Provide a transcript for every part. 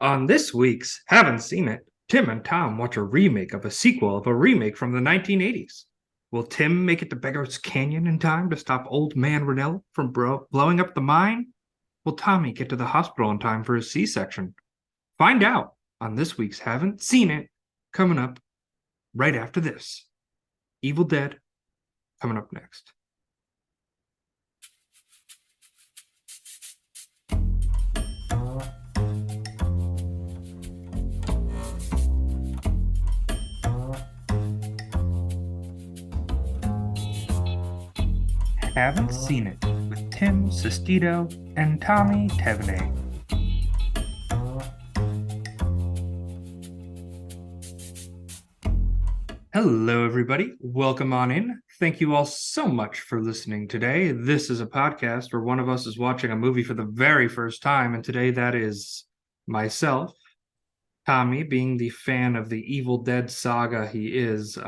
On this week's Haven't Seen It, Tim and Tom watch a remake of a sequel of a remake from the 1980s. Will Tim make it to Beggar's Canyon in time to stop old man Renell from blowing up the mine? Will Tommy get to the hospital in time for his C-section? Find out on this week's Haven't Seen It, coming up right after this. Evil Dead, coming up next. Haven't Seen It with Tim Sestito and Tommy Tevene. Hello, everybody. Welcome on in. Thank you all so much for listening today. This is a podcast where one of us is watching a movie for the very first time, and today that is myself, Tommy, being the fan of the Evil Dead saga he is.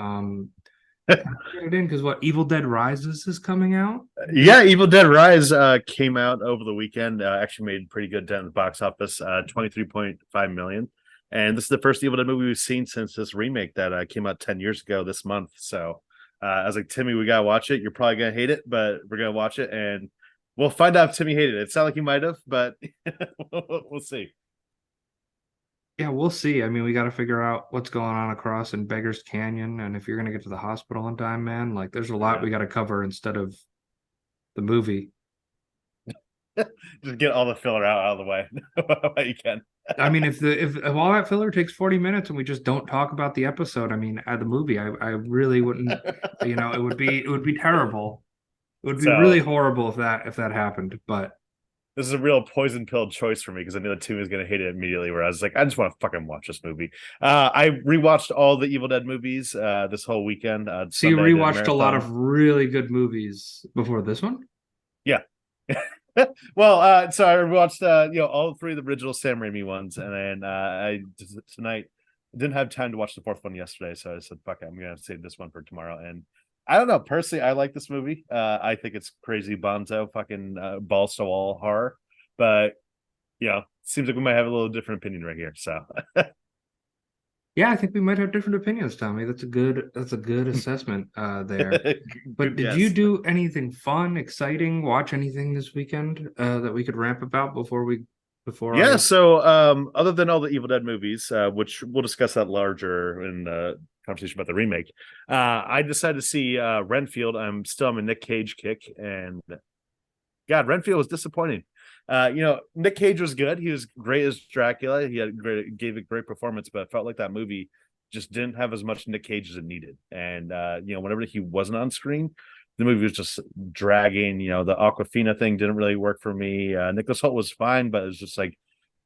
Get it in because what Evil Dead Rises is coming out. Yeah, Evil Dead Rise came out over the weekend. Actually made pretty good dent in the box office, 23.5 million. And this is the first Evil Dead movie we've seen since this remake that came out 10 years ago this month. So I was like, Timmy, we gotta watch it. You're probably gonna hate it, but we're gonna watch it, and we'll find out if Timmy hated it. It sounded like he might have, but we'll see. Yeah, we'll see. I mean, we got to figure out what's going on across in Beggar's Canyon, and if you're going to get to the hospital in time, man, like there's a lot we got to cover instead of the movie. Just get all the filler out of the way what you can. I mean, if all that filler takes 40 minutes and we just don't talk about the episode, I mean, the movie, I really wouldn't. It would be terrible. It would be really horrible if that happened. But this is a real poison pill choice for me because I knew the team was going to hate it immediately. Where I was like, I just want to fucking watch this movie. I rewatched all the Evil Dead movies this whole weekend. So you rewatched a lot of really good movies before this one? Yeah. Well, so I rewatched all three of the original Sam Raimi ones, and then tonight I didn't have time to watch the fourth one yesterday, so I said, "Fuck it, I'm gonna save this one for tomorrow." And I don't know, personally, I like this movie. I think it's crazy bonzo, fucking balls to wall horror, but seems like we might have a little different opinion right here. So. Yeah, I think we might have different opinions, Tommy. That's a good assessment there. But did you do anything fun, exciting, watch anything this weekend that we could ramp about So other than all the Evil Dead movies, which we'll discuss that larger in the conversation about the remake, I decided to see Renfield. I'm still on a Nick Cage kick, and God, Renfield was disappointing. Nick Cage was good. He was great as Dracula. Gave a great performance, but it felt like that movie just didn't have as much Nick Cage as it needed. And whenever he wasn't on screen, the movie was just dragging. The Aquafina thing didn't really work for me. Nicholas Hoult was fine, but it was just like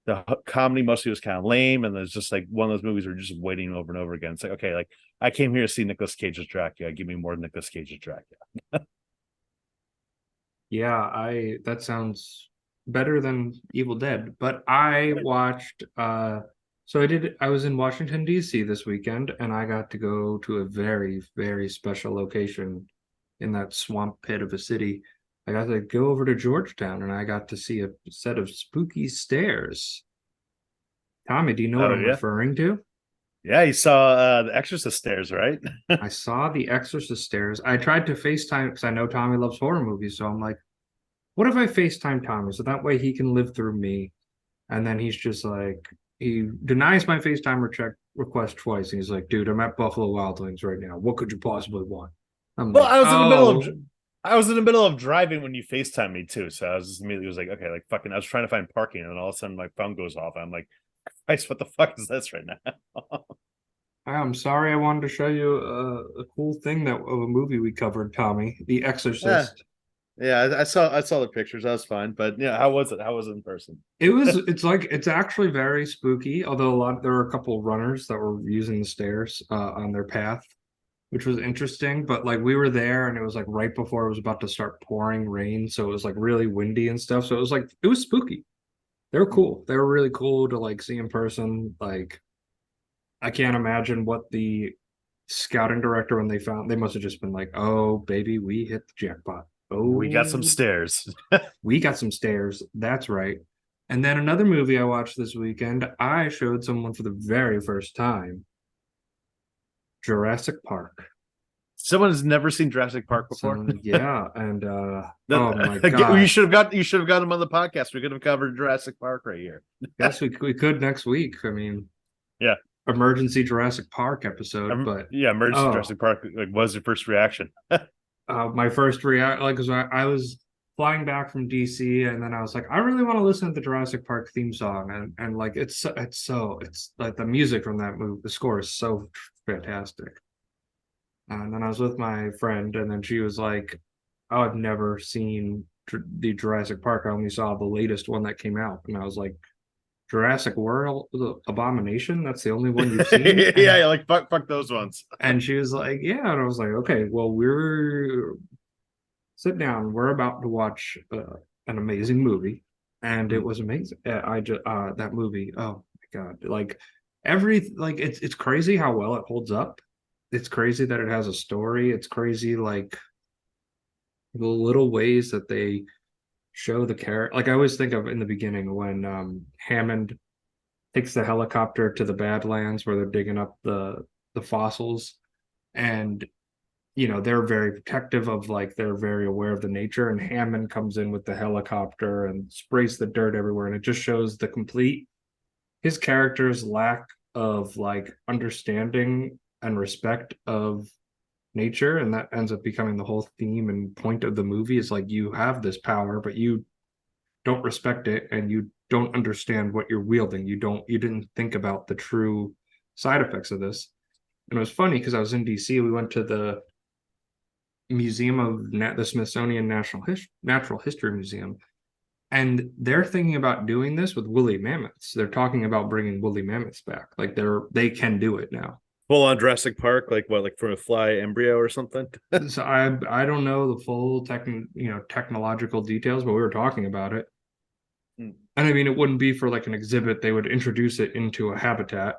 the comedy mostly was kind of lame, and there's just like one of those movies where you're just waiting over and over again. It's like, okay, like I came here to see Nicolas Cage's Dracula. Give me more Nicolas Cage's Dracula. Yeah, that sounds better than Evil Dead. But I watched I was in Washington, D.C. this weekend, and I got to go to a very, very special location in that swamp pit of a city. I got to go over to Georgetown, and I got to see a set of spooky stairs. Tommy, do you know what I'm referring to? Yeah, you saw the Exorcist stairs, right? I saw the Exorcist stairs. I tried to FaceTime because I know Tommy loves horror movies, so I'm like, what if I FaceTime Tommy so that way he can live through me? And then he's just like, he denies my FaceTime request twice. And he's like, dude, I'm at Buffalo Wild Wings right now. What could you possibly want? I was in the middle of driving when you FaceTime me too. So I was just immediately like, okay, like fucking, I was trying to find parking, and then all of a sudden my phone goes off. I'm like, Christ, what the fuck is this right now? I'm sorry. I wanted to show you a cool thing of a movie we covered, Tommy, The Exorcist. Yeah, I saw the pictures. That was fine, but yeah, how was it? How was it in person? It's actually very spooky. Although there were a couple of runners that were using the stairs on their path, which was interesting. But like we were there, and it was like right before it was about to start pouring rain, so it was like really windy and stuff. So it was spooky. They were cool. They were really cool to like see in person. Like I can't imagine what the scouting director when they must have just been like, "Oh baby, we hit the jackpot." Oh, we got some stairs. We got some stairs. That's right. And then another movie I watched this weekend, I showed someone for the very first time Jurassic Park. Someone has never seen Jurassic Park before. So yeah, and oh my You god. should have got him on the podcast. We could have covered Jurassic Park right here. Guess we could next week. I mean, yeah, emergency Jurassic Park episode, but yeah, emergency Jurassic Park. Like, what was your first reaction? My first react like, because I was flying back from DC, and then I was like, I really want to listen to the Jurassic Park theme song, and like it's like the music from that movie, the score is so fantastic. And then I was with my friend, and then she was like, "Oh, I've never seen the Jurassic Park. I only saw the latest one that came out." And I was like, "Jurassic World Abomination? That's the only one you've seen?" Yeah, like fuck those ones. And she was like, "Yeah." And I was like, "Okay, well, we're sit down. We're about to watch an amazing movie, and it was amazing. I just that movie. Oh my god! Like it's crazy how well it holds up. It's crazy that it has a story. It's crazy like the little ways that they show the character. Like I always think of in the beginning when Hammond takes the helicopter to the Badlands where they're digging up the fossils, and they're very protective of, like, they're very aware of the nature, and Hammond comes in with the helicopter and sprays the dirt everywhere, and it just shows the complete his character's lack of like understanding and respect of nature, and that ends up becoming the whole theme and point of the movie. Is like, you have this power but you don't respect it, and you don't understand what you're wielding. You didn't think about the true side effects of this. And it was funny because I was in DC. We went to the Museum of the Smithsonian Natural History Museum, and they're thinking about doing this with woolly mammoths. They're talking about bringing woolly mammoths back. Like they can do it now. Full on Jurassic Park, like what, like from a fly embryo or something? So I don't know the full technological details, but we were talking about it. And I mean, it wouldn't be for like an exhibit. They would introduce it into a habitat.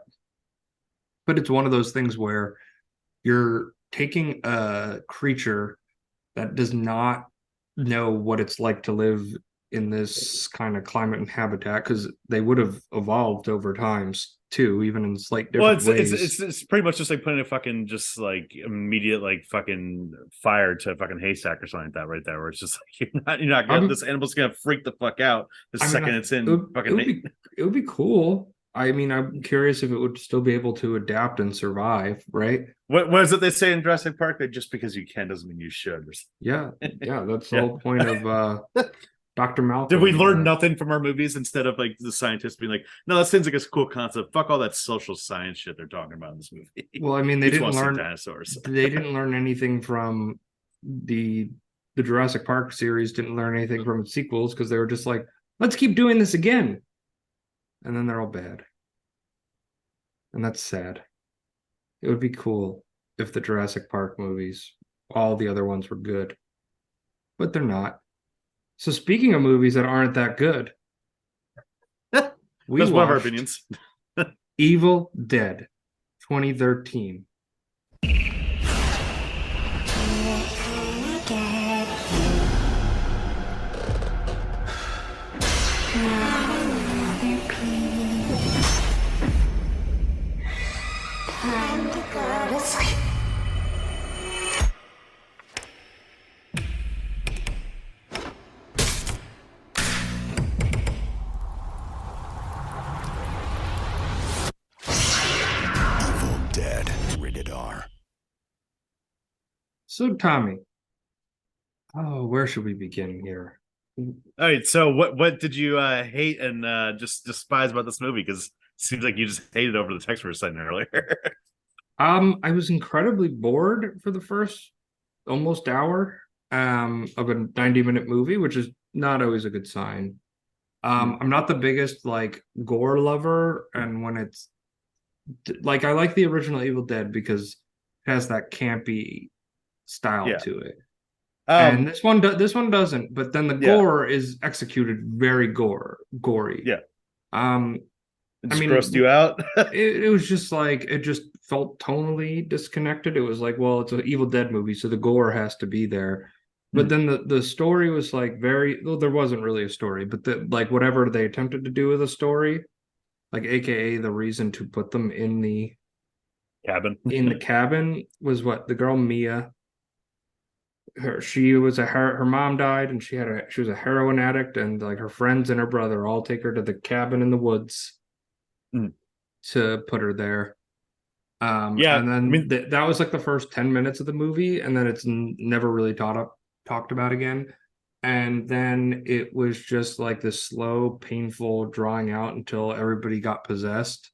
But it's one of those things where you're taking a creature that does not know what it's like to live in this kind of climate and habitat, because they would have evolved over times too, even in slight different ways. It's pretty much just like putting a fucking just like immediate like fucking fire to a fucking haystack or something like that right there, where it's just like you're not gonna this animal's gonna freak the fuck out the second it's in it would be cool. I mean, I'm curious if it would still be able to adapt and survive, right? What is it they say in Jurassic Park? That just because you can doesn't mean you should. Yeah, that's the whole point of Dr. Malcolm. Did we learn nothing from our movies instead of like the scientists being like, no, that seems like a cool concept. Fuck all that social science shit they're talking about in this movie. Well, I mean, they didn't learn dinosaurs. They didn't learn anything from the Jurassic Park series. Didn't learn anything from its sequels because they were just like, let's keep doing this again, and then they're all bad, and that's sad. It would be cool if the Jurassic Park movies, all the other ones, were good, but they're not. So speaking of movies that aren't that good, that's one of our opinions. Evil Dead 2013. Time to go to sleep. So Tommy, where should we begin here? All right, so what did you hate and just despise about this movie? Because it seems like you just hated over the text we were sending earlier. I was incredibly bored for the first almost hour of a 90-minute movie, which is not always a good sign. I'm not the biggest like gore lover, and when it's like, I like the original Evil Dead because it has that campy style to it. And this one doesn't, but then the gore is executed very gory. Yeah. It just grossed you out. it was just like, it just felt tonally disconnected. It was like, well, it's an Evil Dead movie, so the gore has to be there. But then the story was like very well, there wasn't really a story, but the like whatever they attempted to do with a story, like AKA the reason to put them Cabin. in the cabin was what the girl Mia, her mom died and she was a heroin addict, and like her friends and her brother all take her to the cabin in the woods Mm. to put her there. Yeah, And I then mean, that was like the first 10 minutes of the movie, and then it's never really talked about again. And then it was just like this slow, painful drawing out until everybody got possessed.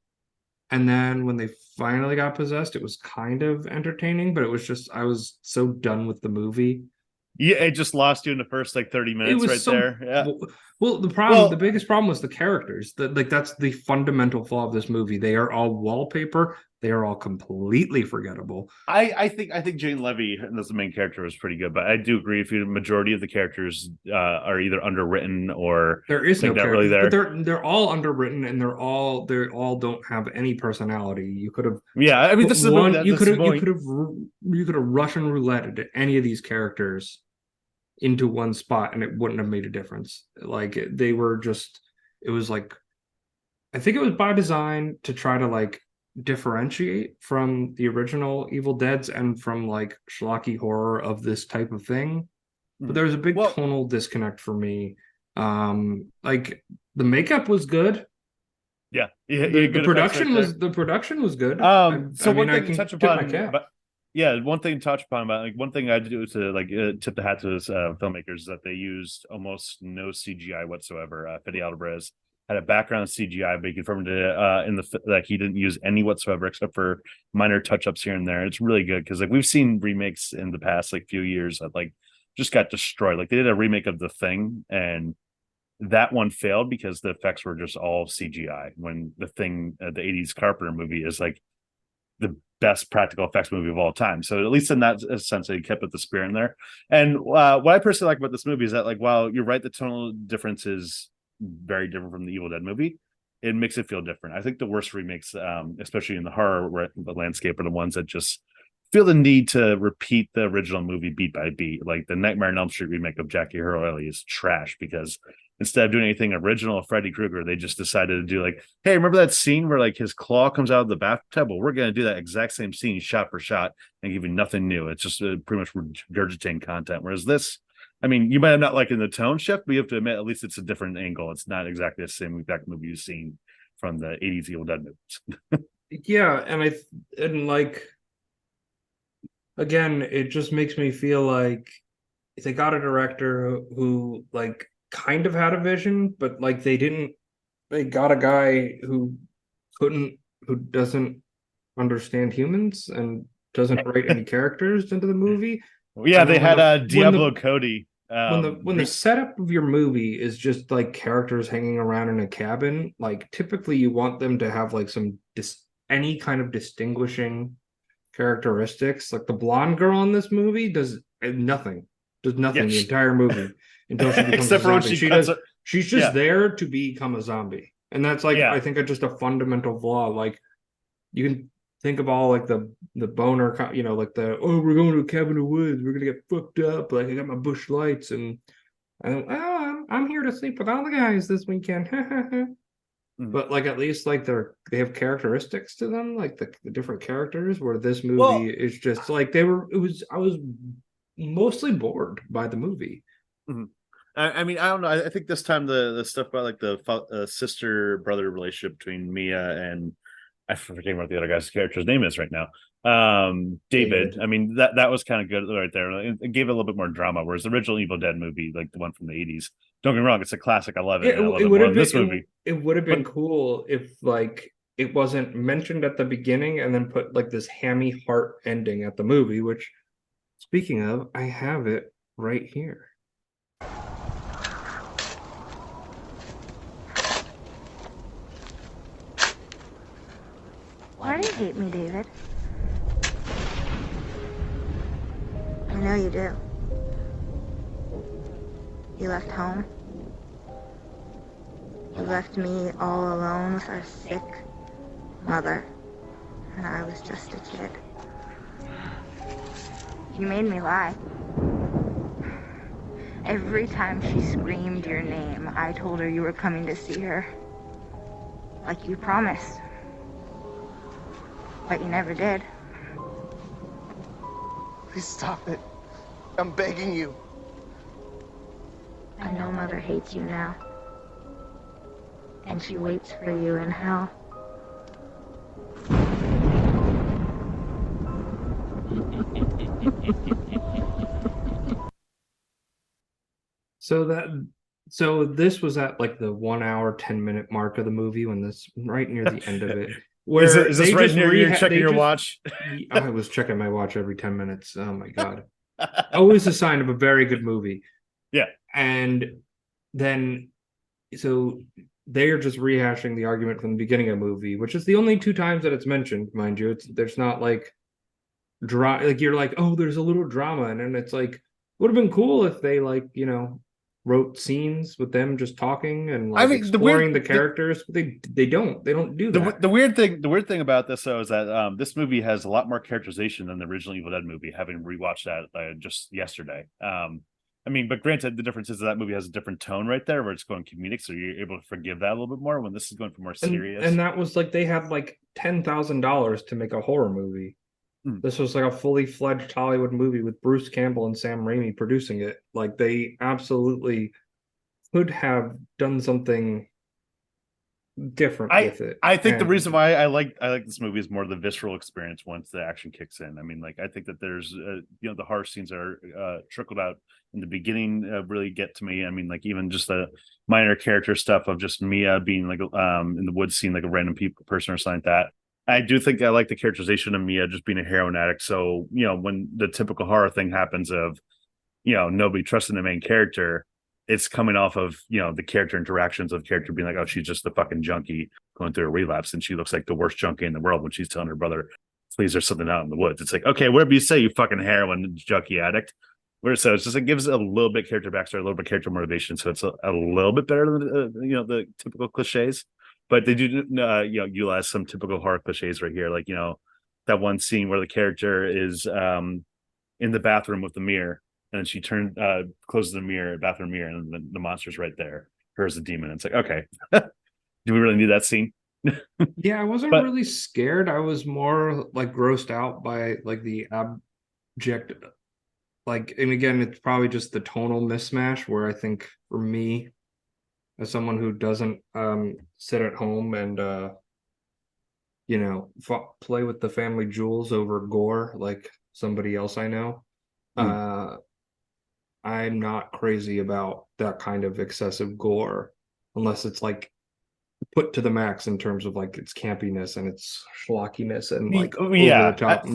And then when they finally got possessed, it was kind of entertaining, but it was just I was so done with the movie. yeah, it just lost you in the first like 30 It minutes was right so there. Yeah. well, the Well, biggest problem was the characters. Like that's the fundamental flaw of this movie. They are all wallpaper. They are all completely forgettable. I think Jane Levy as the main character was pretty good, but I do agree with you. The majority of the characters are either underwritten or There is like no not really characters, but there. they're all underwritten and they all don't have any personality. You could have Yeah, I mean put this is a movie one. that's the point. You could have Russian roulette any of these characters into one spot, and it wouldn't have made a difference. Like they were just. It was like I think it was by design to try to like differentiate from the original Evil Deads and from like schlocky horror of this type of thing. But Mhm. there was a big Well, tonal disconnect for me. Like the makeup was good. yeah, yeah, good effects right there. The production was good. I So mean one I thing to can touch tip my upon, cap. but yeah, one thing to touch upon about like one thing I had to do to like tip the hat to this filmmakers is that they used almost no CGI whatsoever. Fede Alvarez had a background in CGI, but he confirmed it in the like he didn't use any whatsoever except for minor touch ups here and there. It's really good because like we've seen remakes in the past like few years that like just got destroyed. Like they did a remake of The Thing and that one failed because the effects were just all CGI. When The Thing, the '80s Carpenter movie, is like the best practical effects movie of all time. So at least in that sense, they kept with the spirit in there. And what I personally like about this movie is that, like, while you're right, the tonal difference is very different from the Evil Dead movie. It makes it feel different. I think the worst remakes, especially in the horror landscape, are the ones that just feel the need to repeat the original movie beat by beat. Like the Nightmare on Elm Street remake of Jackie Earle Haley is trash because instead of doing anything original of Freddy Krueger, they just decided to do like, hey, remember that scene where like his claw comes out of the bathtub? Well, we're going to do that exact same scene shot for shot and give you nothing new. It's just pretty much regurgitating content. Whereas this, I mean, you might have not liking the tone shift, but you have to admit at least it's a different angle. It's not exactly the same exact movie you've seen from the '80s Evil Dead movies. Yeah, and like again, it just makes me feel like they got a director who like kind of had a vision, but like they didn't. They got a guy couldn't who doesn't understand humans and doesn't write any characters into the movie. Yeah, And they then had Diablo Cody. when the setup of your movie is just like characters hanging around in a cabin, like typically you want them to have like any kind of distinguishing characteristics. Like the blonde girl in this movie does nothing the Yes, entire movie until she becomes a except for when zombie. she cuts it. She's just Yeah, there to become a zombie, and that's like yeah. I think just a fundamental flaw. Like you can think of all like the boner, like the we're going to a cabin in the woods, we're gonna get fucked up. Like I got my bush lights, and I'm here to sleep with all the guys this weekend. Mhm. But like at least like they have characteristics to them, like the different characters. Where this movie Well, is just like I was mostly bored by the movie. mhm. I mean, I don't know. I think this time the stuff about like the sister brother relationship between Mia and I forget what the other guy's character's name is right now. David. David. I mean, that was kind of good right there. It gave it a little bit more drama. Whereas the original Evil Dead movie, like the one from the '80s, don't get me wrong, it's a classic. I love Yeah, it, and I love it it would more have than been this movie. it would have been But cool if like it wasn't mentioned at the beginning and then put like this hammy heart ending at the movie, which speaking of, I have it right here. Why do you hate me, David? I know you do. You left home. You left me all alone with our sick mother. And I was just a kid. You made me lie. Every time she screamed your name, I told her you were coming to see her. Like you promised. But you never did. Please stop it. I'm begging you. I know Mother hates you now. And she waits for you in hell. So this was at like the 1 hour, 10 minute mark of the movie when this right near the end of it. Where is this they right just near you checking your watch? I was checking my watch every 10 minutes. Oh my God. Always a sign of a very good movie. Yeah. And then so they are just rehashing the argument from the beginning of the movie, which is the only 2 times that it's mentioned, mind you. There's not like like you're like, oh, there's a little drama, and then it's like would have been cool if they like, wrote scenes with them just talking and like exploring the characters. But they don't do that. The weird thing about this though is that this movie has a lot more characterization than the original Evil Dead movie, having rewatched that just yesterday. But granted, the difference is that movie has a different tone right there where it's going comedic, so you're able to forgive that a little bit more when this is going for more serious. And that was like they had like $10,000 to make a horror movie. This was like a fully fledged Hollywood movie with Bruce Campbell and Sam Raimi producing it. Like they absolutely could have done something different with it. I think the reason why I like this movie is more the visceral experience once the action kicks in. I mean, like I think that there's the horror scenes are trickled out in the beginning really get to me. I mean, like even just the minor character stuff of just Mia being like in the woods scene like a random person or something like that. I do think I like the characterization of Mia just being a heroin addict. So, when the typical horror thing happens of, nobody trusting the main character, it's coming off of, the character interactions of character being like, oh, she's just the fucking junkie going through a relapse. And she looks like the worst junkie in the world when she's telling her brother, please, there's something out in the woods. It's like, okay, whatever you say, you fucking heroin junkie addict. So it's just, it gives a little bit character backstory, a little bit character motivation. So it's a little bit better than, the typical cliches. But they do, utilize some typical horror cliches right here. Like, that one scene where the character is in the bathroom with the mirror, and then she closes the bathroom mirror, and the monster's right there. Her as a demon. It's like, okay, do we really need that scene? Yeah, I wasn't really scared. I was more like grossed out by like the abject, like, and again, it's probably just the tonal mismatch where I think for me, as someone who doesn't sit at home and play with the family jewels over gore like somebody else I know, I'm not crazy about that kind of excessive gore unless it's like put to the max in terms of like its campiness and its schlockiness and like over the top.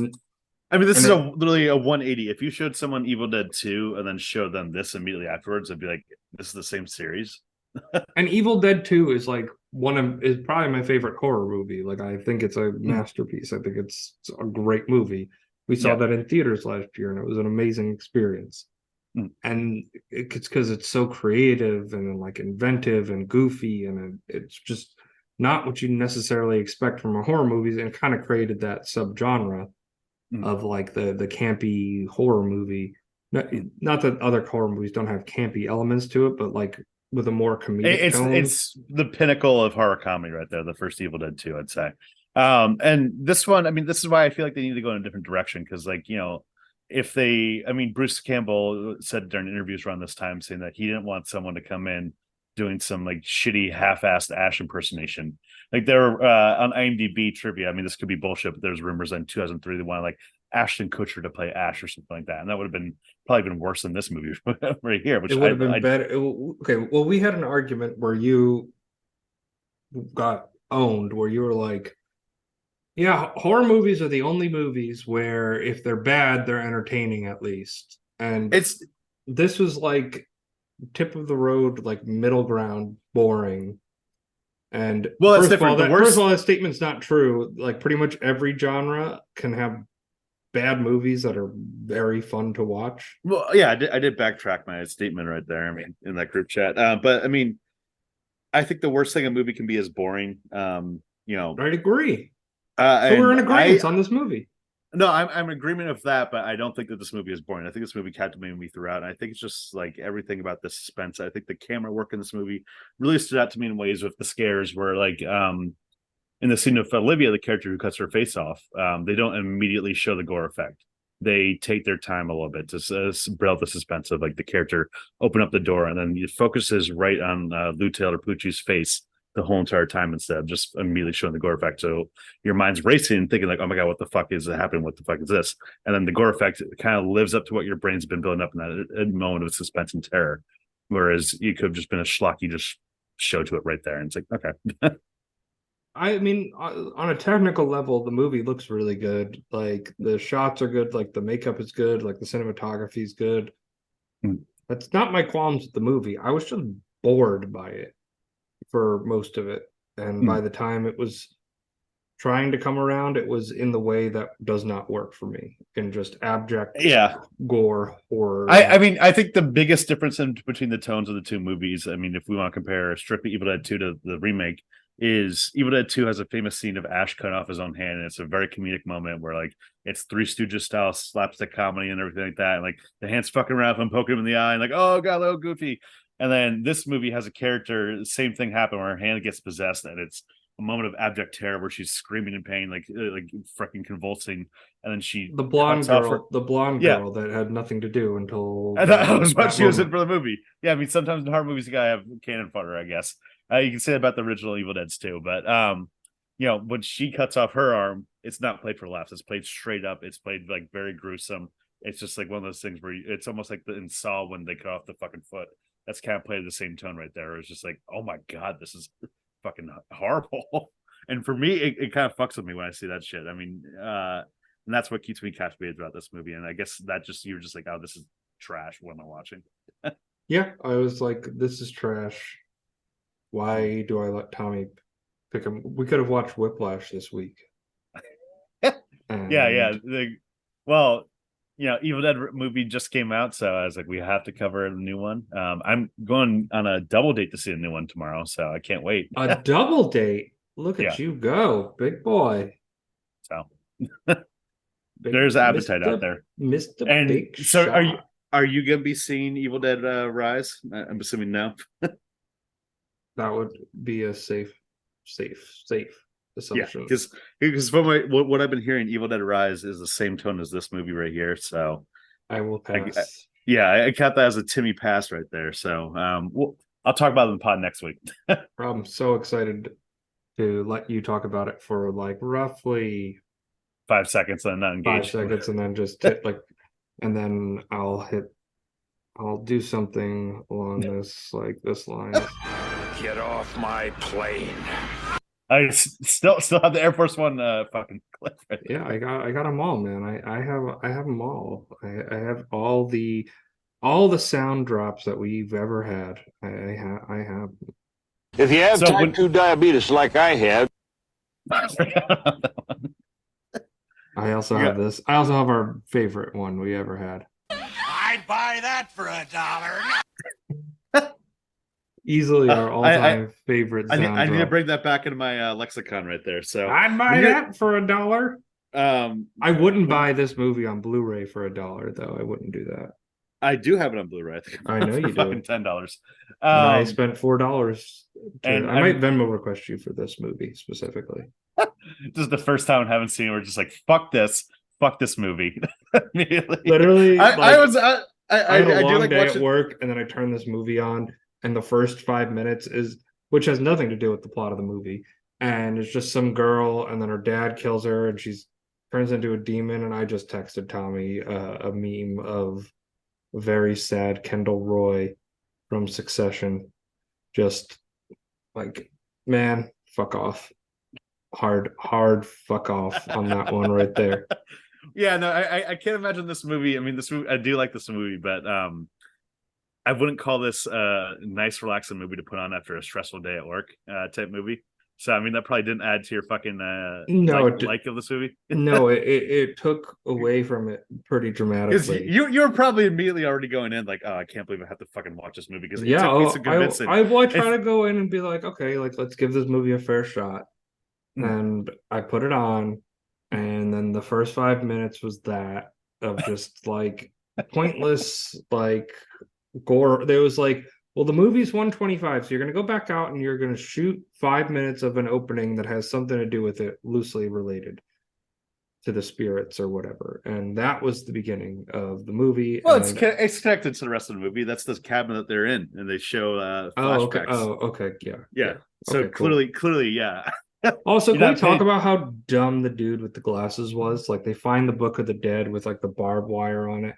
This is literally a 180. If you showed someone Evil Dead 2 and then showed them this immediately afterwards, I'd be like, this is the same series. And Evil Dead 2 is like is probably my favorite horror movie. Like I think it's a masterpiece. I think it's a great movie. We saw that in theaters last year and it was an amazing experience. And it's because it's so creative and like inventive and goofy, and it's just not what you necessarily expect from a horror movie, and kind of created that subgenre of like the campy horror movie. Not that other horror movies don't have campy elements to it, but like with a more comedic tone. It's the pinnacle of horror comedy right there, the first Evil Dead 2, I'd say. And this one, this is why I feel like they need to go in a different direction, because like, Bruce Campbell said during interviews around this time saying that he didn't want someone to come in doing some like shitty half-assed Ash impersonation. Like there on IMDb trivia, this could be bullshit, but there's rumors in 2003 they wanted like Ashton Kutcher to play Ash or something like that, and that would have probably been worse than this movie right here. Which it would have been better. Okay, well, we had an argument where you got owned, where you were like, yeah, horror movies are the only movies where if they're bad, they're entertaining at least. And this was like tip of the road, like middle ground, boring. And first of all, that statement's not true. Like pretty much every genre can have bad movies that are very fun to watch. Well, yeah, I did backtrack my statement right there. In that group chat. But I think the worst thing a movie can be is boring. I'd agree. So we're in agreement on this movie. No, I'm in agreement with that, but I don't think that this movie is boring. I think this movie captivated me throughout. And I think it's just like everything about the suspense. I think the camera work in this movie really stood out to me in ways with the scares where like in the scene of Olivia, the character who cuts her face off, they don't immediately show the gore effect. They take their time a little bit to build the suspense of like the character open up the door, and then it focuses right on Lou Taylor Pucci's face the whole entire time instead of just immediately showing the gore effect. So your mind's racing and thinking like, "Oh my god, what the fuck is happening? What the fuck is this?" And then the gore effect kind of lives up to what your brain's been building up in that moment of suspense and terror. Whereas you could have just been a schlock, you just show to it right there, and it's like, okay. I mean, on a technical level, the movie looks really good. Like the shots are good, like the makeup is good, like the cinematography is good. That's not my qualms with the movie. I was just bored by it for most of it. And by the time it was trying to come around, it was in the way that does not work for me in just abject gore horror. I mean, I think the biggest difference between the tones of the two movies, I mean, if we want to compare strictly Evil Dead 2 to the remake, is Evil Dead 2 has a famous scene of Ash cutting off his own hand, and it's a very comedic moment where like it's Three Stooges style slapstick comedy and everything like that, and like the hand's fucking around him, poking him in the eye, and like, oh god, little goofy. And then this movie has a character, same thing happened where her hand gets possessed, and it's a moment of abject terror where she's screaming in pain, like freaking convulsing, and then she the blonde girl that had nothing to do until that was what she was in for the movie. Yeah, I mean, sometimes in horror movies you gotta have cannon fodder, I guess. You can say that about the original Evil Deads too, but you know, when she cuts off her arm, it's not played for laughs. It's played straight up. It's played like very gruesome. It's just like one of those things where it's almost like in Saw when they cut off the fucking foot. That's kind of played the same tone right there. It's just like, oh my god, this is fucking horrible. And for me, it kind of fucks with me when I see that shit. I mean, and that's what keeps me captivated throughout this movie. And I guess that just you're just like, oh, this is trash. What am I watching? Yeah, I was like, this is trash. Why do I let Tommy pick him? We could have watched Whiplash this week. Yeah. Well, you know, Evil Dead movie just came out, so I was like, we have to cover the new one. I'm going on a double date to see a new one tomorrow, so I can't wait. A double date? Look at you go, big boy. So there's appetite out there, Mr. And Big so, Shot. are you gonna be seeing Evil Dead Rise? I'm assuming no. That would be a safe assumption. Yeah, because from what I've been hearing, Evil Dead Rise is the same tone as this movie right here. So I will pass. I count that as a Timmy pass right there. So I'll talk about it in the pod next week. I'm so excited to let you talk about it for like roughly 5 seconds and not engage. 5 seconds, and then just hit like, and then I'll do something along this line. Get off my plane. I still have the Air Force One fucking clip. Right yeah, I got them all, man. I have them all. I have all the sound drops that we've ever had. I have. If you have type 2 diabetes like I had. I also have this. I also have our favorite one we ever had. I'd buy that for $1. Easily our all-time favorite sound I need to bring that back into my lexicon right there. So I'd buy that for $1. I wouldn't buy this movie on Blu-ray for $1, though. I wouldn't do that. I do have it on Blu-ray. I know you do. $10. I spent $4. And I might Venmo request you for this movie specifically. This is the first time I haven't seen it. We're just like, fuck this movie. Literally, I had a long like day at work, and then I turned this movie on, and the first 5 minutes which has nothing to do with the plot of the movie, and it's just some girl, and then her dad kills her, and she turns into a demon. And I just texted Tommy a meme of a very sad Kendall Roy from Succession, just like, man, fuck off. Hard fuck off on that one right there. Yeah, no, I can't imagine this movie. I mean, this movie, I do like this movie, but I wouldn't call this a nice, relaxing movie to put on after a stressful day at work type movie. So, I mean, that probably didn't add to your fucking like of this movie. No, it took away from it pretty dramatically. You were probably immediately already going in like, oh, I can't believe I have to fucking watch this movie, because I try to go in and be like, okay, like let's give this movie a fair shot. And I put it on, And then the first 5 minutes was that of just like pointless, like gore. There was like, well, the movie's 125, so you're gonna go back out and you're gonna shoot 5 minutes of an opening that has something to do with it, loosely related to the spirits or whatever. And that was the beginning of the movie. Well, and it's connected to the rest of the movie. That's the cabin that they're in, and they show flashbacks. Okay, yeah. So okay, cool. clearly, yeah. Also, can we talk about how dumb the dude with the glasses was? Like, they find the Book of the Dead with like the barbed wire on it,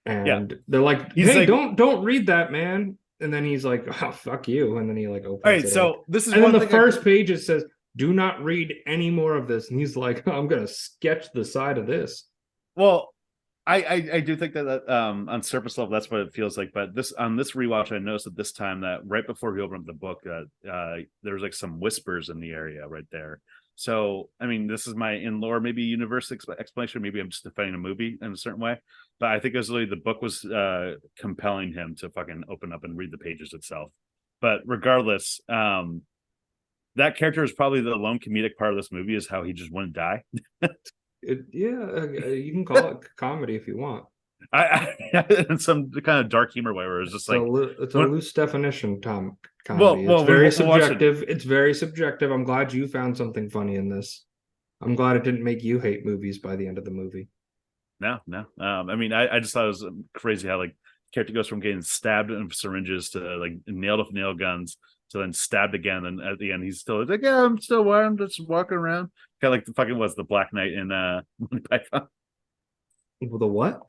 and they're like, "Hey, don't read that, man." And then he's like, "Oh, fuck you," and then he like opens all right, it so up. this is and one then the thing first page it says, "Do not read any more of this," and he's like, "I'm gonna sketch the side of this." Well, I do think that on surface level that's what it feels like, but this on this rewatch I noticed at this time that right before he opened up the book there was like some whispers in the area right there. So I mean, this is my in lore maybe universe explanation, maybe I'm just defining a movie in a certain way, but I think it was really the book was compelling him to fucking open up and read the pages itself. But regardless, that character is probably the lone comedic part of this movie, is how he just wouldn't die. You can call it comedy if you want. In some kind of dark humor way, where it's just it's a loose definition, Tom. Comedy. Well, it's very subjective. It's very subjective. I'm glad you found something funny in this. I'm glad it didn't make you hate movies by the end of the movie. No. I mean, I just thought it was crazy how like character goes from getting stabbed in syringes to like nailed with nail guns to then stabbed again, and at the end he's still like, yeah, I'm still where I'm just walking around, kind of like the fucking was the Black Knight in Monty Python. The what?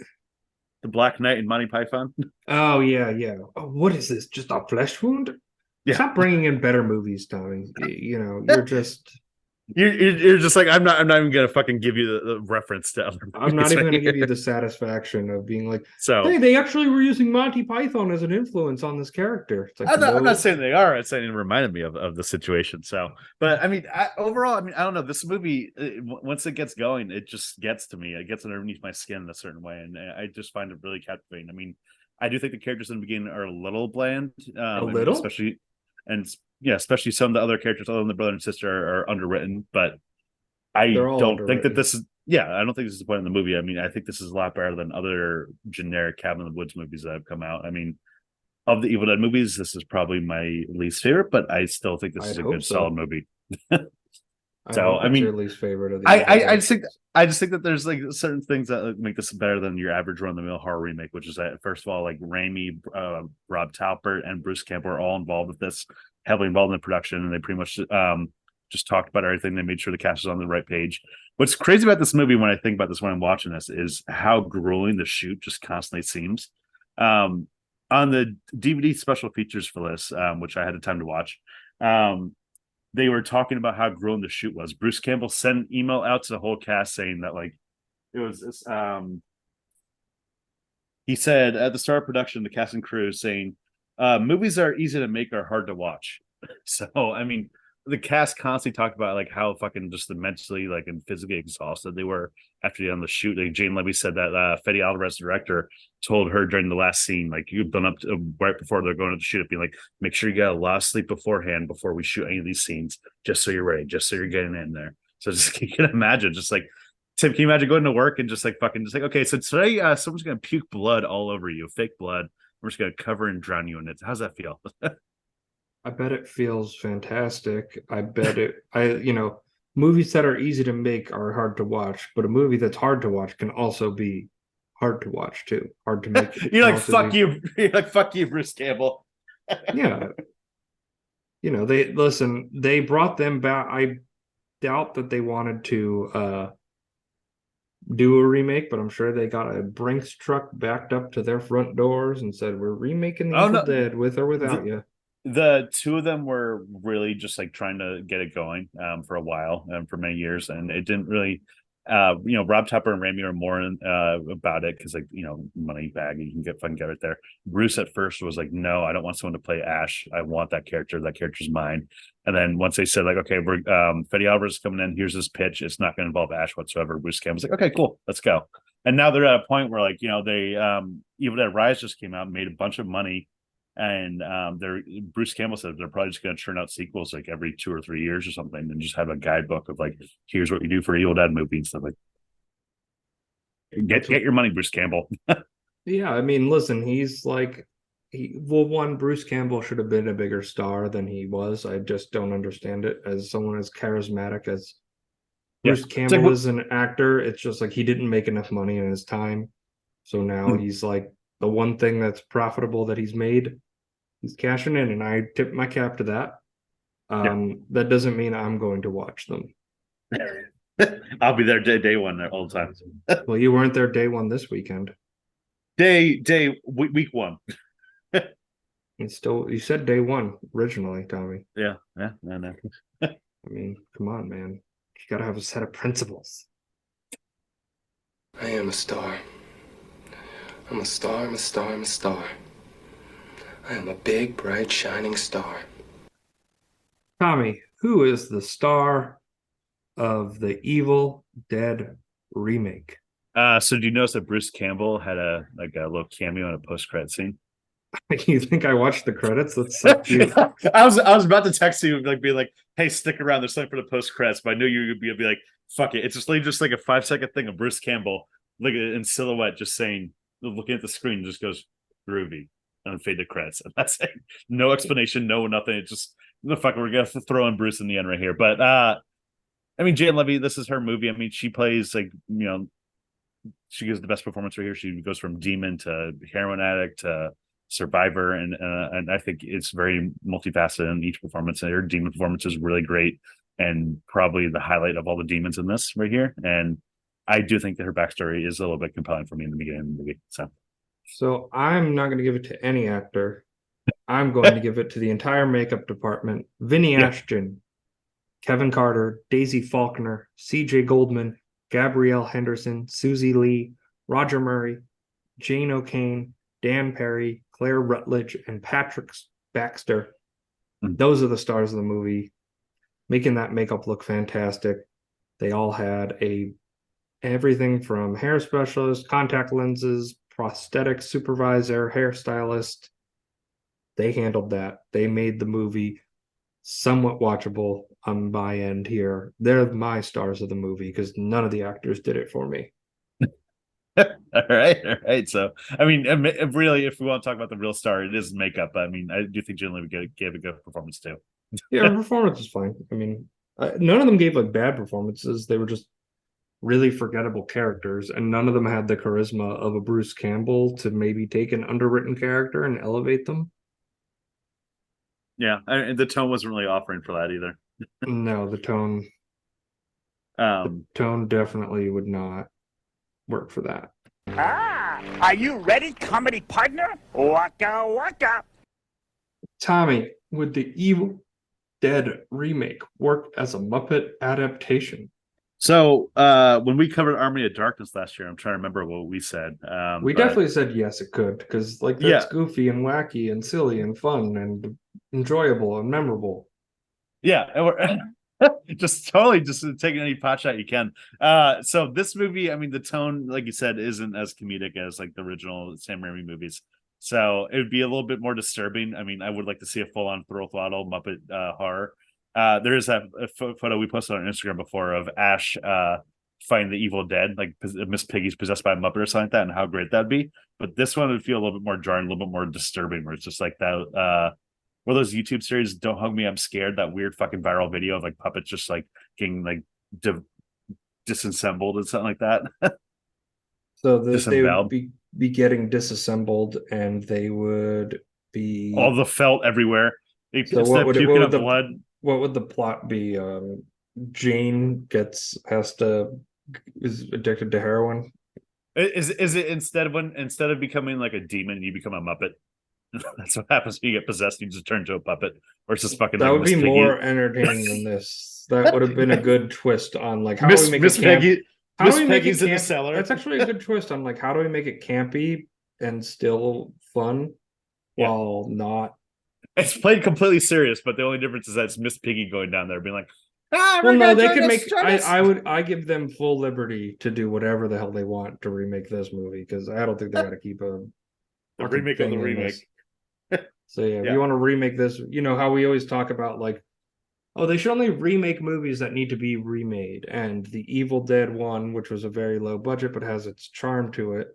The Black Knight in Monty Python. Oh yeah. Oh, what is this? Just a flesh wound? Yeah. Stop bringing in better movies, Tommy. You know, you're just you're just like, I'm not even gonna fucking give you the reference to other movies. I'm not even gonna give you the satisfaction of being like, so hey, they actually were using Monty Python as an influence on this character. It's like, I'm not saying they are. I'm saying it reminded me of the situation. So, but I mean, overall, I mean, I don't know. This movie, once it gets going, it just gets to me. It gets underneath my skin in a certain way, and I just find it really captivating. I mean, I do think the characters in the beginning are a little bland, a little, especially, and yeah, especially some of the other characters other than the brother and sister are underwritten. But I don't think that this is. Yeah, I don't think this is the point of the movie. I mean, I think this is a lot better than other generic Cabin in the Woods movies that have come out. I mean, of the Evil Dead movies, this is probably my least favorite, but I still think this is a good, solid movie. So I mean, your least favorite of the I just think that there's like certain things that make this better than your average run of the mill horror remake, which is that first of all, like Raimi, Rob Taupert, and Bruce Campbell are all involved with this, heavily involved in the production, and they pretty much just talked about everything. They made sure the cast was on the right page. What's crazy about this movie when I think about this when I'm watching this is how grueling the shoot just constantly seems. On the DVD special features for this, which I had the time to watch, they were talking about how grueling the shoot was. Bruce Campbell sent an email out to the whole cast saying that like it was this, he said at the start of production, the cast and crew saying movies are easy to make or hard to watch. So I mean, the cast constantly talked about like how fucking just mentally like and physically exhausted they were after the end of the shoot. Like Jane Levy said that Fede Alvarez, the director, told her during the last scene, like you've done up to, right before they're going to shoot it, being like, make sure you get a lot of sleep beforehand before we shoot any of these scenes, just so you're ready, just so you're getting in there. So just you can imagine, just like Tim, can you imagine going to work and just like okay, so today someone's gonna puke blood all over you, fake blood. We're just gonna cover and drown you in it. How's that feel? I bet it feels fantastic. I bet movies that are easy to make are hard to watch, but a movie that's hard to watch can also be hard to watch too. Hard to make. You're like, fuck you. You're like, fuck you, Bruce Campbell. Yeah. They brought them back. I doubt that they wanted to do a remake, but I'm sure they got a Brinks truck backed up to their front doors and said, we're remaking the Evil Dead with or without you. The two of them were really just like trying to get it going for a while and for many years, and it didn't really Rob Tupper and Raimi are more about it because like money bag, you can get it there. Bruce at first was like, no, I don't want someone to play Ash, I want that character's mine. And then once they said like, okay, we're Fede Alvarez is coming in, here's this pitch, it's not going to involve Ash whatsoever, Bruce Campbell was like, okay, cool, let's go. And now they're at a point where like they Evil Dead Rise just came out and made a bunch of money, And they're Bruce Campbell said they're probably just going to churn out sequels like every 2 or 3 years or something, and just have a guidebook of like, here's what you do for Evil Dead movie and stuff like. Get your money, Bruce Campbell. Yeah, I mean, listen, he's like, one, Bruce Campbell should have been a bigger star than he was. I just don't understand it. As someone as charismatic as Bruce Campbell like, is an actor, it's just like he didn't make enough money in his time. So now he's like the one thing that's profitable that he's made. He's cashing in, and I tip my cap to that. That doesn't mean I'm going to watch them. I'll be there day one all the time. Well, you weren't there day one this weekend. Week one. And still, you said day one originally, Tommy. No. I mean, come on, man. You gotta have a set of principles. I am a star. I'm a star, I'm a star, I'm a star. I am a big, bright, shining star. Tommy, who is the star of the Evil Dead remake? So do you notice that Bruce Campbell had a little cameo in a post-credit scene? You think I watched the credits? That's so cute. I was about to text you, like, be like, hey, stick around, there's something for the post-credits, but I knew you would be like, fuck it. It's just like a 5-second thing of Bruce Campbell like in silhouette, just saying, looking at the screen, just goes groovy and fade to credits. And that's it. No explanation, no nothing. It's just the fuck, we're gonna throw in Bruce in the end right here. But I mean, Jane Levy, this is her movie. I mean, she plays like, she gives the best performance right here. She goes from demon to heroin addict to survivor, and I think it's very multifaceted in each performance. And her demon performance is really great, and probably the highlight of all the demons in this right here. And I do think that her backstory is a little bit compelling for me in the beginning of the movie. So I'm not going to give it to any actor. I'm going to give it to the entire makeup department. Vinny Ashton, Kevin Carter, Daisy Faulkner, C.J. Goldman, Gabrielle Henderson, Susie Lee, Roger Murray, Jane O'Kane, Dan Perry, Claire Rutledge, and Patrick Baxter. Those are the stars of the movie, making that makeup look fantastic. They all had everything from hair specialist, contact lenses, prosthetic supervisor, hairstylist. They handled that. They made the movie somewhat watchable on my end here. They're my stars of the movie because none of the actors did it for me. All right. So, I mean, really, if we want to talk about the real star, it is makeup. I mean, I do think Jen Levy gave a good performance too. Yeah, her performance is fine. I mean, none of them gave like bad performances. They were just really forgettable characters, and none of them had the charisma of a Bruce Campbell to maybe take an underwritten character and elevate them. Yeah, and the tone wasn't really offering for that either. No, the tone definitely would not work for that. Are you ready, comedy partner? Waka waka. Tommy, would the Evil Dead remake work as a Muppet adaptation? So when we covered Army of Darkness last year, I'm trying to remember what we said. We definitely said yes, it could, because like that's goofy and wacky and silly and fun and enjoyable and memorable. Yeah, and we're just totally just taking any pot shot you can. So this movie, I mean, the tone, like you said, isn't as comedic as like the original Sam Raimi movies. So it would be a little bit more disturbing. I mean, I would like to see a full-on Throw Throttle Muppet horror. There is a photo we posted on Instagram before of Ash fighting the Evil Dead, like Miss Piggy's possessed by a Muppet or something like that, and how great that'd be. But this one would feel a little bit more jarring, a little bit more disturbing, where it's just like that. One of those YouTube series, Don't Hug Me, I'm Scared, that weird fucking viral video of like puppets just like getting like disassembled and something like that. So they would be getting disassembled, and they would be all the felt everywhere. So what would the plot be? Jane is addicted to heroin. Is it instead of becoming like a demon, you become a Muppet? That's what happens when you get possessed. You just turn into a puppet, or it's just fucking. That like would be more entertaining than this. That would have been a good twist on like how do we make Miss Peggy. Miss Peggy's in the cellar. That's actually a good twist on like how do we make it campy and still fun while not. It's played completely serious, but the only difference is that it's Miss Piggy going down there being like, well, no, they could make. I give them full liberty to do whatever the hell they want to remake this movie because I don't think they got to keep a remake of the remake. So yeah, if you want to remake this, you know how we always talk about like, oh, they should only remake movies that need to be remade. And the Evil Dead one, which was a very low budget but has its charm to it,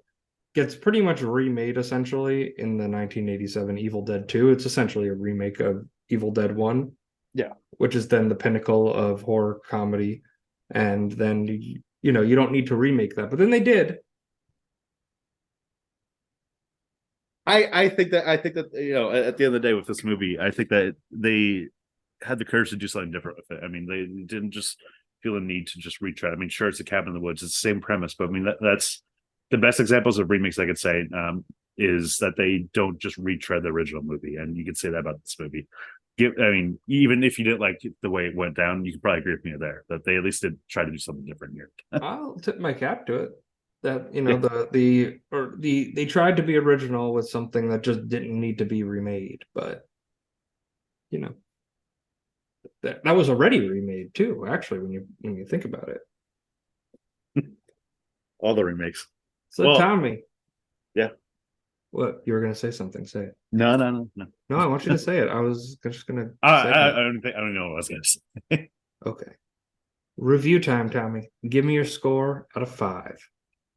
gets pretty much remade essentially in the 1987 Evil Dead 2. It's essentially a remake of Evil Dead 1. Yeah. Which is then the pinnacle of horror comedy. And then you know, you don't need to remake that. But then they did. I think that you know, at the end of the day with this movie, I think that they had the courage to do something different with it. I mean, they didn't just feel a need to just retread. I mean, sure, it's a cabin in the woods, it's the same premise, but I mean that's the best examples of remakes I could say is that they don't just retread the original movie, and you could say that about this movie. I mean, even if you didn't like the way it went down, you could probably agree with me there that they at least did try to do something different here. I'll tip my cap to it. That, you know, they tried to be original with something that just didn't need to be remade, but you know, that was already remade too, actually, when you think about it. All the remakes. So well, Tommy. Yeah. What, you were gonna say something? Say it. No. No, I want you to say it. I was just gonna. I don't know what I was gonna say. Okay. Review time, Tommy. Give me your score out of 5.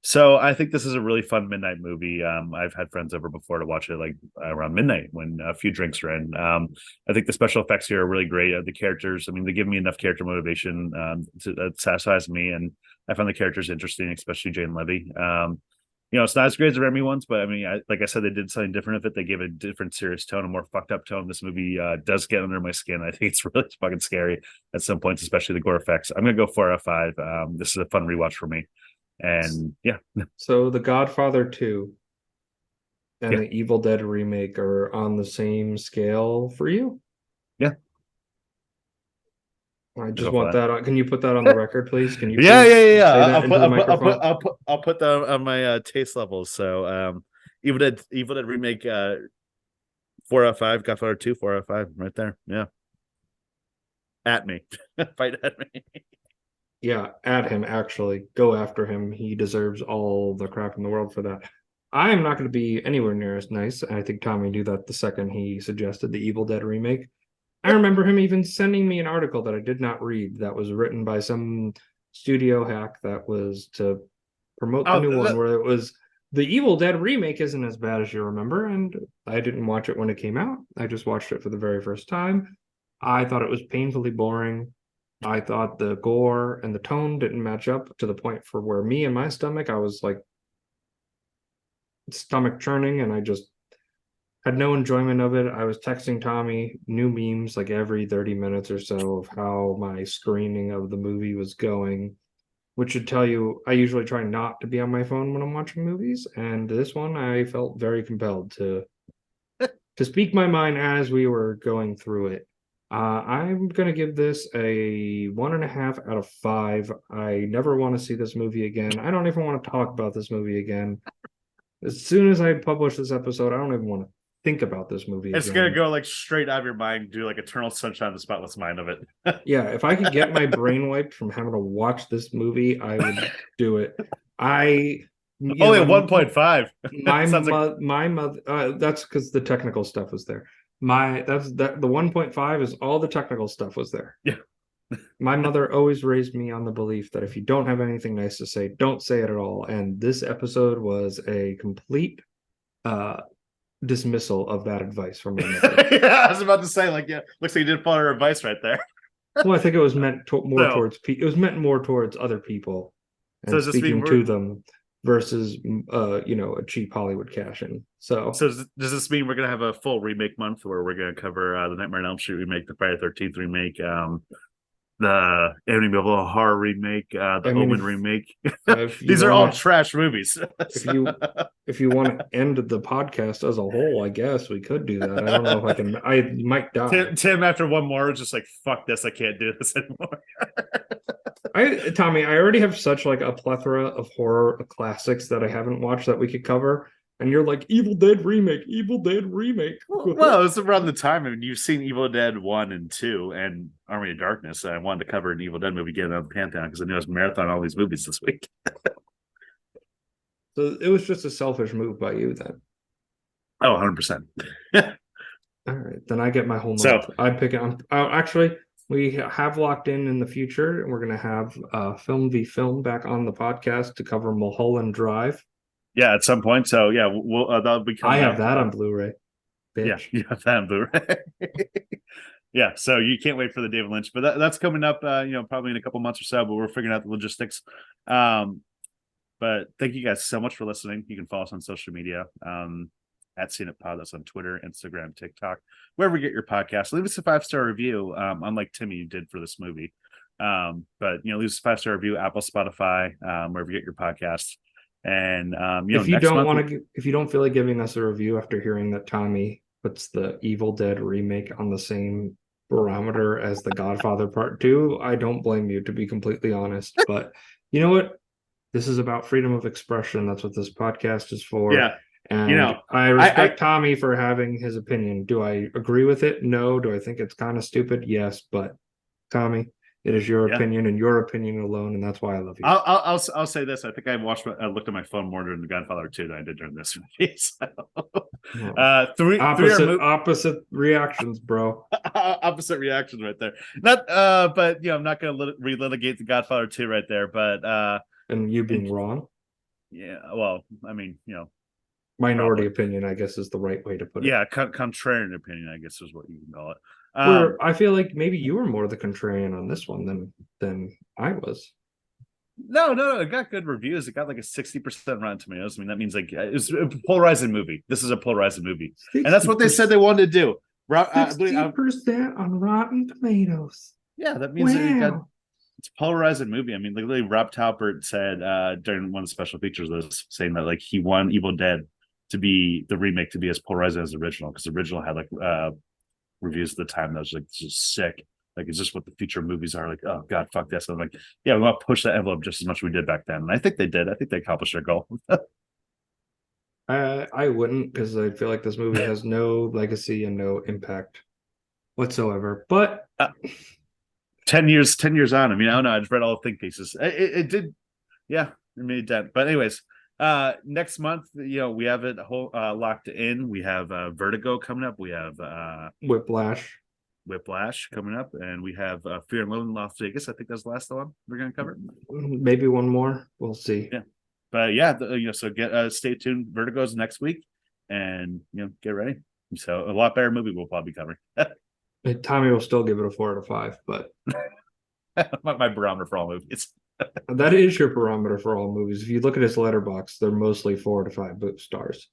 So I think this is a really fun midnight movie. I've had friends over before to watch it like around midnight when a few drinks are in. I think the special effects here are really great. The characters, I mean, they give me enough character motivation that satisfies me, and I find the characters interesting, especially Jane Levy. You know, it's not as great as the Raimi ones, but I mean, like I said, they did something different with it. They gave a different serious tone, a more fucked up tone. This movie does get under my skin. I think it's really fucking scary at some points, especially the gore effects. I'm gonna go 4 out of 5. This is a fun rewatch for me, and yeah. So The Godfather 2 and the Evil Dead remake are on the same scale for you? Yeah. I just want that on. Can you put that on the record, please? Can you? Yeah. I'll put that on my taste levels. So, Evil Dead remake, 4 out of 5. Godfather 2, 4 out of 5, right there. Yeah. At me, fight at me. Yeah, at him. Actually, go after him. He deserves all the crap in the world for that. I am not going to be anywhere near as nice. I think Tommy knew that the second he suggested the Evil Dead remake. I remember him even sending me an article that I did not read that was written by some studio hack that was to promote the new one, where it was the Evil Dead remake isn't as bad as you remember. And I didn't watch it when it came out. I just watched it for the very first time. I thought it was painfully boring. I thought the gore and the tone didn't match up to the point for where me and my stomach, I was like stomach churning, and I just had no enjoyment of it. I was texting Tommy new memes like every 30 minutes or so of how my screening of the movie was going, which should tell you I usually try not to be on my phone when I'm watching movies. And this one, I felt very compelled to speak my mind as we were going through it. I'm going to give this a 1.5 out of 5. I never want to see this movie again. I don't even want to talk about this movie again. As soon as I publish this episode, I don't even want to think about this movie it's again. Gonna go like straight out of your mind, do like Eternal Sunshine of the Spotless Mind of it. Yeah, if I could get my brain wiped from having to watch this movie, I would do it. Only 1.5. My mother that's because the technical stuff was there. The 1.5 is all the technical stuff was there. Yeah. My mother always raised me on the belief that if you don't have anything nice to say, don't say it at all. And this episode was a complete dismissal of that advice from my mother. Yeah, I was about to say, like, yeah, looks like you did follow her advice right there. Well, I think it was meant more towards other people and speaking to them versus a cheap Hollywood cash in. So does this mean we're gonna have a full remake month where we're gonna cover the Nightmare on Elm Street remake, the Friday the 13th remake, the Amityville Horror remake, Omen remake? These are all trash movies. If you want to end the podcast as a whole, I guess we could do that. I don't know if I can. I might die. Tim, after one more, was just like, fuck this, I can't do this anymore. Tommy, I already have such like a plethora of horror classics that I haven't watched that we could cover. And you're like, Evil Dead remake. Well, it's around the time. I mean, you've seen Evil Dead 1 and 2 and Army of Darkness. I wanted to cover an Evil Dead movie, get it out of the Pantheon, because I knew I was marathon all these movies this week. So it was just a selfish move by you then. Oh, 100%. All right, then I get my whole So month. I pick it. Actually, we have locked in the future, and we're gonna have Film v Film back on the podcast to cover Mulholland Drive. yeah, at some point. So yeah, we'll that'll be I coming have up. that on Blu-ray. Yeah, Bitch. you have that on Blu-ray. Yeah, so you can't wait for the David Lynch, but that's coming up. Probably in a couple months or so. But we're figuring out the logistics. But thank you guys so much for listening. You can follow us on social media. At Seen It Pod. That's on Twitter, Instagram, TikTok, wherever you get your podcast. Leave us a 5-star review, unlike Timmy did for this movie. But leave us a 5-star review, Apple, Spotify, wherever you get your podcasts. And If you next don't month, want to, if you don't feel like giving us a review after hearing that Tommy puts the Evil Dead remake on the same barometer as The Godfather Part 2, I don't blame you, to be completely honest. But you know what? This is about freedom of expression. That's what this podcast is for. yeah, And I respect Tommy for having his opinion. Do I agree with it? No. Do I think it's kind of stupid? Yes. But Tommy, it is your opinion and your opinion alone, and that's why I love you. I'll say this. I think I looked at my phone more during The Godfather 2 than I did during this movie. So. Opposite reactions, bro. Opposite reactions right there. Not but I'm not going to relitigate The Godfather 2 right there, but and you being wrong. Yeah, well, I mean, minority opinion, I guess, is the right way to put it. Yeah, contrarian opinion, I guess, is what you can call it. Where I feel like maybe you were more the contrarian on this one than I was. No, it got good reviews. It got like a 60% Rotten Tomatoes. I mean, that means like it's a polarizing movie. This is a polarizing movie, and that's what they said they wanted to do. 60% on Rotten Tomatoes. Yeah, that means it's a polarizing movie. I mean, literally, Rob Taubert said during one of the special features was saying that like he wanted Evil Dead to be the remake to be as polarizing as the original, because the original had like reviews at the time that was like just sick. Like, it's just what the future movies are. Like, oh god, fuck this. And I'm like, yeah, we want to push that envelope just as much as we did back then. And I think they did. I think they accomplished their goal. I wouldn't, because I feel like this movie has no legacy and no impact whatsoever. But 10 years on. I mean, I don't know. I just read all the think pieces. It did, yeah, it made a dent. But anyways, next month, we have it locked in. We have Vertigo coming up. We have Whiplash coming up, and we have Fear and Loathing in Las Vegas. I think that's the last one we're going to cover. Maybe one more. We'll see. Yeah, but yeah, so get stay tuned. Vertigo's next week, and get ready. So a lot better movie we'll probably cover. Tommy will still give it a 4 out of 5, but my barometer for all movies. That is your barometer for all movies. If you look at his letterbox, they're mostly 4 to 5 stars.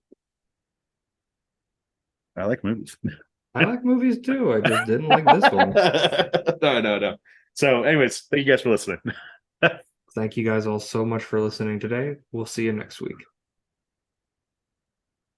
I like movies. I like movies too. I just didn't like this one. No. So, anyways, thank you guys for listening. Thank you guys all so much for listening today. We'll see you next week.